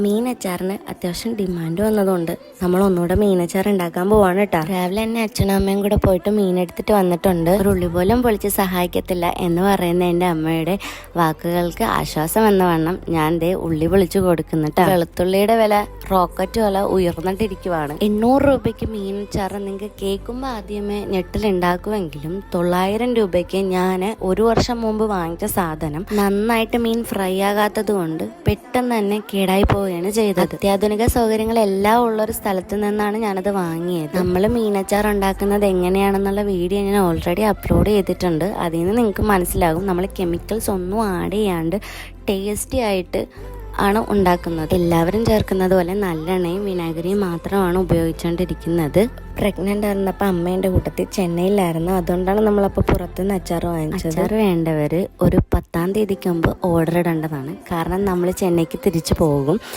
മീനച്ചാറിന് അത്യാവശ്യം ഡിമാൻഡ് വന്നതുകൊണ്ട് നമ്മൾ ഒന്നുകൂടെ മീനച്ചാർ ഉണ്ടാക്കാൻ പോവാണ് കേട്ടോ. രാവിലെ തന്നെ അച്ഛനും അമ്മയും കൂടെ പോയിട്ട് മീനെടുത്തിട്ട് വന്നിട്ടുണ്ട്. ഒരു ഉള്ളി പോലും പൊളിച്ച് സഹായിക്കത്തില്ല എന്ന് പറയുന്ന എൻ്റെ അമ്മയുടെ വാക്കുകൾക്ക് ആശ്വാസം എന്ന വണ്ണം ഞാൻ ദേ ഉള്ളി പൊളിച്ച് കൊടുക്കുന്നുട്ടോ. വെളുത്തുള്ളിയുടെ വില റോക്കറ്റ് വില ഉയർന്നിട്ടിരിക്കുവാണ്. 800 രൂപയ്ക്ക് മീനച്ചാർ നിങ്ങൾക്ക് കേൾക്കുമ്പോൾ ആദ്യമേ ഞെട്ടിലുണ്ടാക്കുമെങ്കിലും 900 രൂപയ്ക്ക് ഞാൻ ഒരു വർഷം മുമ്പ് വാങ്ങിച്ച സാധനം നന്നായിട്ട് മീൻ ഫ്രൈ ആകാത്തത് കൊണ്ട് പെട്ടെന്ന് തന്നെ കേടായി പോവുകയാണ് ചെയ്തത്. അത്യാധുനിക സൗകര്യങ്ങളെല്ലാം ഉള്ളൊരു സ്ഥലത്ത് നിന്നാണ് ഞാനത് വാങ്ങിയത്. നമ്മൾ മീനച്ചാർ ഉണ്ടാക്കുന്നത് എങ്ങനെയാണെന്നുള്ള വീഡിയോ ഞാൻ ഓൾറെഡി അപ്ലോഡ് ചെയ്തിട്ടുണ്ട്. അതിൽ നിന്ന് നിങ്ങൾക്ക് മനസ്സിലാകും നമ്മൾ കെമിക്കൽസ് ഒന്നും ആഡ് ചെയ്യാണ്ട് ടേസ്റ്റി ആയിട്ട് ആണ് ഉണ്ടാക്കുന്നത്. എല്ലാവരും ചേർക്കുന്നത് പോലെ നല്ലെണ്ണയും വിനാഗിരിയും മാത്രമാണ് ഉപയോഗിച്ചുകൊണ്ടിരിക്കുന്നത്. പ്രഗ്നൻ്റ് ആയിരുന്നപ്പോൾ അമ്മേൻ്റെ കൂട്ടത്തിൽ ചെന്നൈയിലായിരുന്നു. അതുകൊണ്ടാണ് നമ്മളപ്പോൾ പുറത്തുനിന്ന് അച്ചാർ വാങ്ങിച്ചത്. അച്ചാർ വേണ്ടവർ ഒരു 10-ാം തീയതിക്ക് മുമ്പ് ഓർഡർ ഇടേണ്ടതാണ്. കാരണം നമ്മൾ ചെന്നൈക്ക് തിരിച്ചു പോകും.